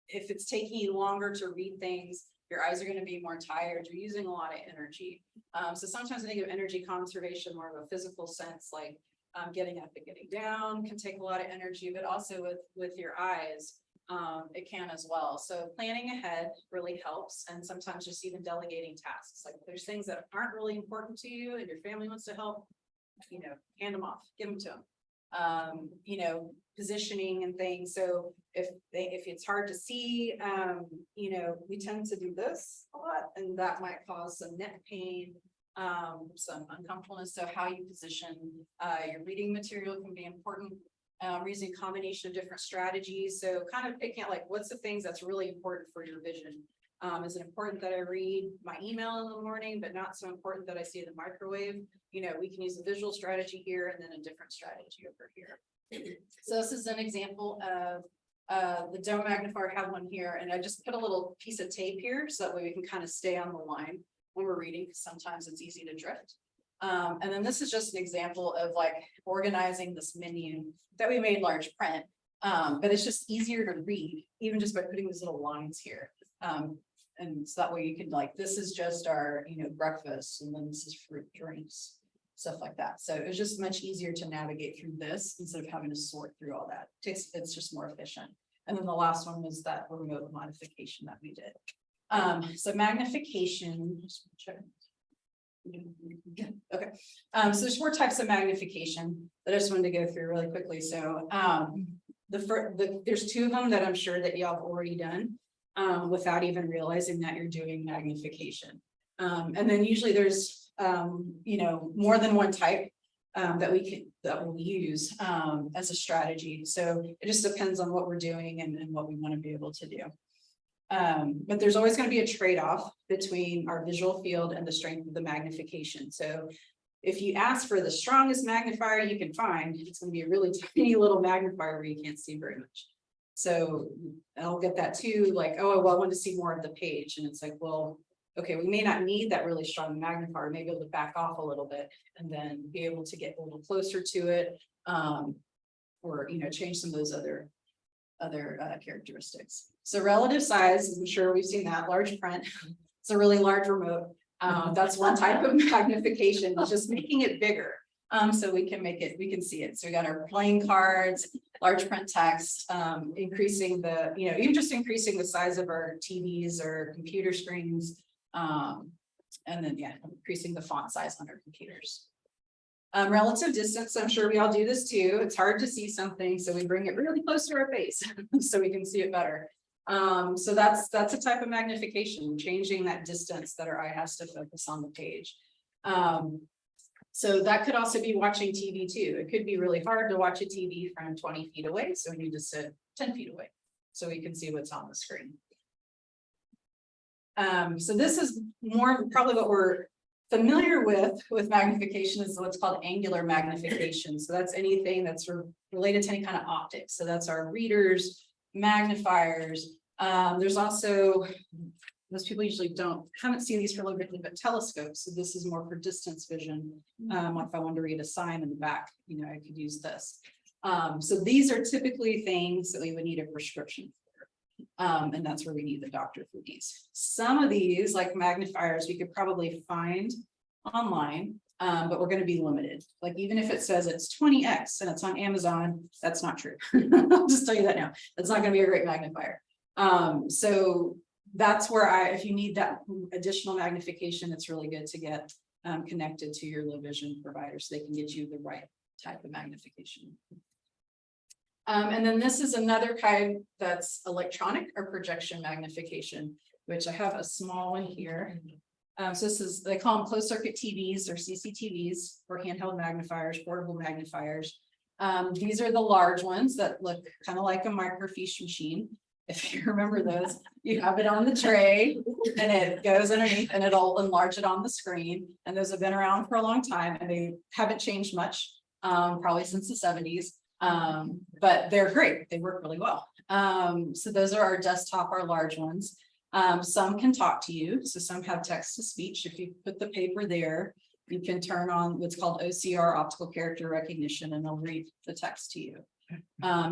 if it's taking you longer to read things, your eyes are going to be more tired, you're using a lot of energy. So sometimes I think of energy conservation more of a physical sense, like getting up and getting down can take a lot of energy, but also with your eyes, it can as well. So planning ahead really helps. And sometimes just even delegating tasks, like if there's things that aren't really important to you and your family wants to help, hand them off, give them to them. Positioning and things. So if it's hard to see, we tend to do this a lot, and that might cause some neck pain, some uncomfortableness. So how you position your reading material can be important. Using a combination of different strategies. So kind of picking out like, what's the things that's really important for your vision? Is it important that I read my email in the morning, but not so important that I see the microwave? We can use a visual strategy here and then a different strategy over here. So this is an example of the dome magnifier. I have one here, and I just put a little piece of tape here so that way we can kind of stay on the line when we're reading, because sometimes it's easy to drift. And then this is just an example of like organizing this menu that we made large print, but it's just easier to read, even just by putting these little lines here. And so that way you can this is just our, breakfast, and then this is fruit drinks, stuff like that. So it's just much easier to navigate through this instead of having to sort through all that. It's just more efficient. And then the last one was that remote modification that we did. So magnification, just check. Okay, so there's 4 types of magnification that I just wanted to go through really quickly. So there's 2 of them that I'm sure that y'all have already done without even realizing that you're doing magnification. And then usually there's more than one type that we'll use as a strategy. So it just depends on what we're doing and what we want to be able to do. But there's always going to be a trade-off between our visual field and the strength of the magnification. So if you ask for the strongest magnifier you can find, it's going to be a really tiny little magnifier where you can't see very much. So I'll get that too, like, oh, well, I want to see more of the page. And it's like, well, okay, we may not need that really strong magnifier, maybe able to back off a little bit and then be able to get a little closer to it, or, change some of those other characteristics. So relative size, I'm sure we've seen that, large print. It's a really large remote. That's one type of magnification, just making it bigger. So we can see it. So we got our playing cards, large print text, increasing the, even just increasing the size of our TVs or computer screens. And then, increasing the font size on our computers. Relative distance, I'm sure we all do this too. It's hard to see something, so we bring it really close to our face so we can see it better. So that's a type of magnification, changing that distance that our eye has to focus on the page. So that could also be watching TV too. It could be really hard to watch a TV from 20 feet away, so we need to sit 10 feet away so we can see what's on the screen. So this is more probably what we're familiar with magnification is what's called angular magnification. So that's anything that's related to any kind of optics. So that's our readers, magnifiers. There's also, most people usually haven't seen these for a little bit, but telescopes. So this is more for distance vision. If I wanted to read a sign in the back, I could use this. So these are typically things that we would need a prescription for. And that's where we need the doctor for these. Some of these, like magnifiers, we could probably find online, but we're going to be limited. Like even if it says it's 20x and it's on Amazon, that's not true. I'll just tell you that now. That's not going to be a great magnifier. So that's where if you need that additional magnification, it's really good to get connected to your low vision provider so they can get you the right type of magnification. And then this is another kind that's electronic or projection magnification, which I have a small one here. So this is, they call them closed circuit TVs or CCTVs, or handheld magnifiers, portable magnifiers. These are the large ones that look kind of like a microfiche machine. If you remember those, you have it on the tray and it goes underneath and it'll enlarge it on the screen. And those have been around for a long time and they haven't changed much, probably since the 70s. But they're great. They work really well. So those are our desktop, our large ones. Some can talk to you. So some have text to speech. If you put the paper there, you can turn on what's called OCR, optical character recognition, and they'll read the text to you.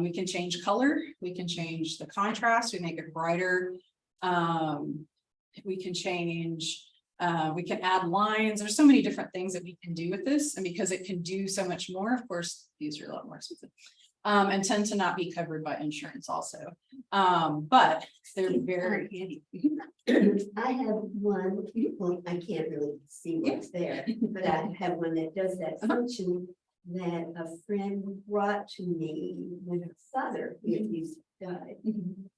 We can change color. We can change the contrast. We make it brighter. We can change, we can add lines. There's so many different things that we can do with this. And because it can do so much more, of course, these are a lot more expensive. And tend to not be covered by insurance also. But they're very handy. I have one, well, I can't really see what's there, but I have one that does that function that a friend brought to me when her father used to die.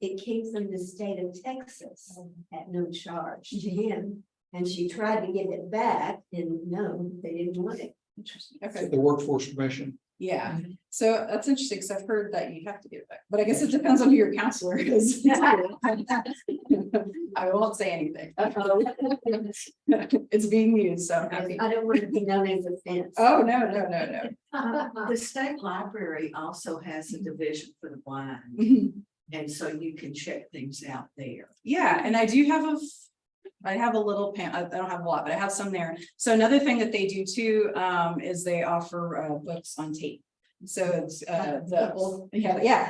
It came from the state of Texas at no charge to him. And she tried to get it back and no, they didn't want it. Interesting. Okay. The workforce commission. Yeah, so that's interesting because I've heard that you have to give it back, but I guess it depends on who your counselor is. I won't say anything. It's being used, so I'm happy. I don't want to be known as a fence. Oh, no. The state library also has a division for the blind, Mhm. and so you can check things out there. Yeah, and I do have I have a little I don't have a lot, but I have some there. So another thing that they do too, is they offer books on tape. So it's the old,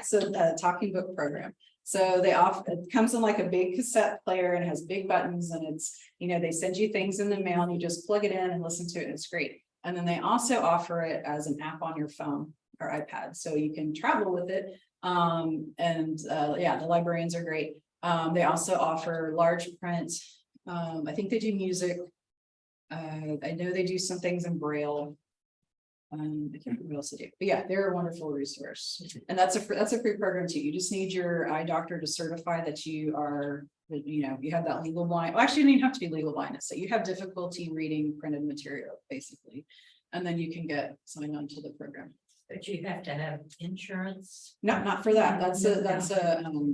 so the talking book program. So they offer, it comes in like a big cassette player and has big buttons and it's, they send you things in the mail and you just plug it in and listen to it and it's great. And then they also offer it as an app on your phone or iPad, so you can travel with it. The librarians are great. They also offer large print. I think they do music. I know they do some things in Braille. I can't remember what else they do, but yeah, they're a wonderful resource. And that's a free program too. You just need your eye doctor to certify that you are, you have that legal blind. Well, actually, you don't even have to be legal blindness. So you have difficulty reading printed material, basically, and then you can get signed on to the program. But you have to have insurance. Not for that. That's a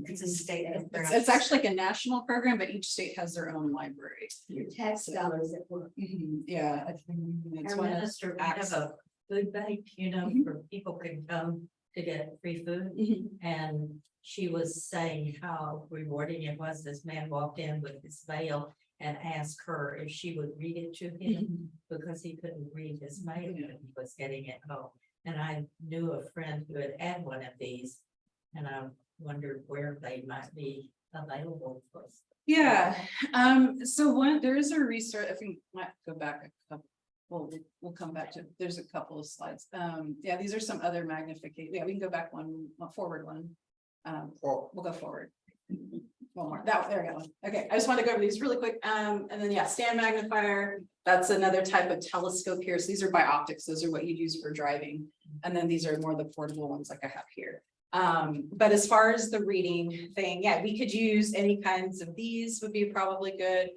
It's a state. it's actually like a national program, but each state has their own library. Your tax dollars at work. Yeah, I think it's Our one of minister, we have a food bank, where people can come to get free food. And she was saying how rewarding it was. This man walked in with his mail and asked her if she would read it to him because he couldn't read his mail and he was getting it home. And I knew a friend who had one of these and I wondered where they might be available for us. Yeah, so there is a research, I think might go back a couple. Well, we'll come back to, there's a couple of slides. Yeah, these are some other magnification. Yeah, we can go back one forward one. We'll go forward. One more. There we go. Okay, I just want to go over these really quick. And then stand magnifier. That's another type of telescope here. So these are bioptics. Those are what you'd use for driving. And then these are more the portable ones like I have here. But as far as the reading thing, yeah, we could use any kinds of these would be probably good.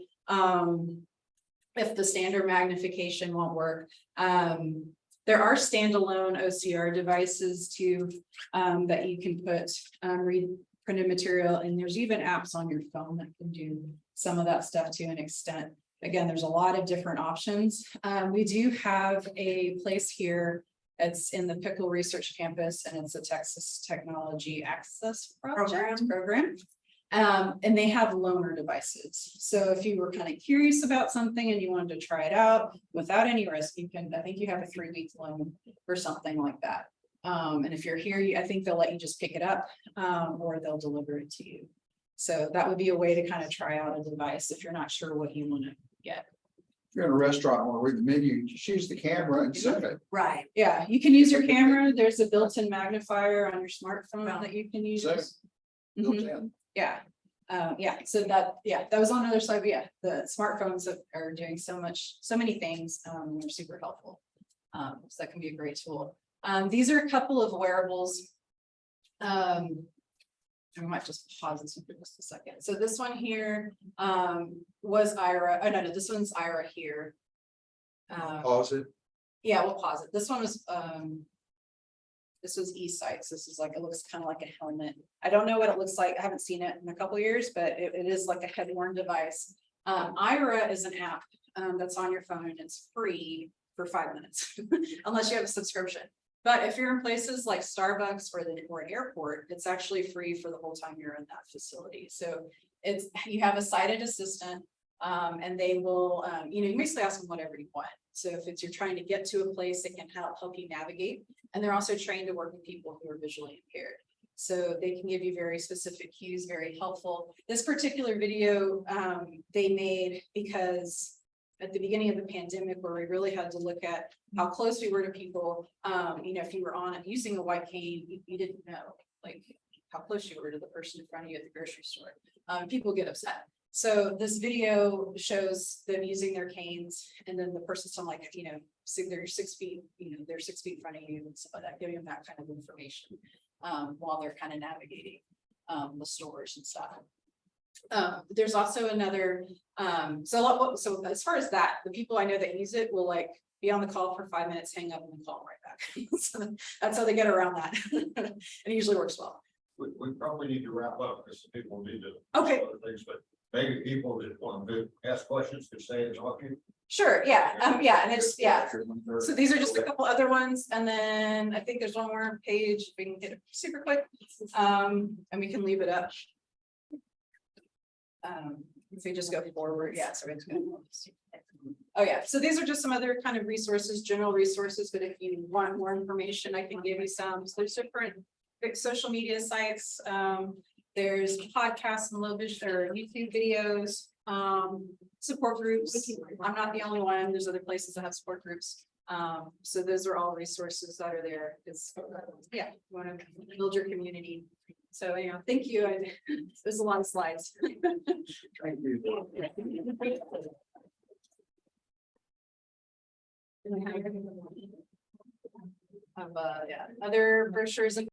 If the standard magnification won't work. There are standalone OCR devices too, that you can put read printed material, and there's even apps on your phone that can do some of that stuff to an extent. Again, there's a lot of different options. We do have a place here. It's in the Pickle Research Campus, and it's a Texas Technology Access program. And they have loaner devices. So if you were kind of curious about something and you wanted to try it out without any risk, I think you have a 3-week loan or something like that. And if you're here, I think they'll let you just pick it up, or they'll deliver it to you. So that would be a way to kind of try out a device if you're not sure what you want to get. If you're in a restaurant, want to read the menu, just use the camera and set it. Right. Yeah, you can use your camera. There's a built-in magnifier on your smartphone that you can use. Built Mhm. in. Yeah. So that was on the other side. But yeah, the smartphones are doing so many things. They're super helpful. So that can be a great tool. These are a couple of wearables. I might just pause this one for just a second. So this one here, was Ira. Oh, no, this one's Ira here. Pause it. Yeah, we'll pause it. This one was, this was eSight. So this is like, it looks kind of like a helmet. I don't know what it looks like. I haven't seen it in a couple of years, but it is like a head-worn device. Ira is an app, that's on your phone. It's free for 5 minutes, unless you have a subscription. But if you're in places like Starbucks or an airport, it's actually free for the whole time you're in that facility. So it's, you have a sighted assistant, and they will, you basically ask them whatever you want. So if it's, you're trying to get to a place, it can help you navigate. And they're also trained to work with people who are visually impaired. So they can give you very specific cues, very helpful. This particular video, they made because at the beginning of the pandemic, where we really had to look at how close we were to people, if you were on it using a white cane, you didn't know like how close you were to the person in front of you at the grocery store. People get upset. So this video shows them using their canes, and then the person's on like, so they're 6 feet, they're 6 feet in front of you and stuff like that, giving them that kind of information while they're kind of navigating the stores and stuff. There's also another, so as far as that, the people I know that use it will like be on the call for 5 minutes, hang up, and then call them right back. So that's how they get around that. And it usually works well. We probably need to wrap up because people need to. Okay. Other things, but maybe people that want to ask questions could say it's okay. Sure, yeah, and it's, so these are just a couple other ones, and then I think there's one more page, if we can get it super quick, and we can leave it up. If we just go forward, yeah, so it's good. Oh, yeah, so these are just some other kind of resources, general resources, but if you want more information, I can give you some. So there's different big social media sites. There's podcasts and there are YouTube videos, support groups. I'm not the only one. There's other places that have support groups. So those are all resources that are there. It's, yeah, you want to build your community. So, thank you. There's a lot of slides. Thank you. Yeah, other brochures and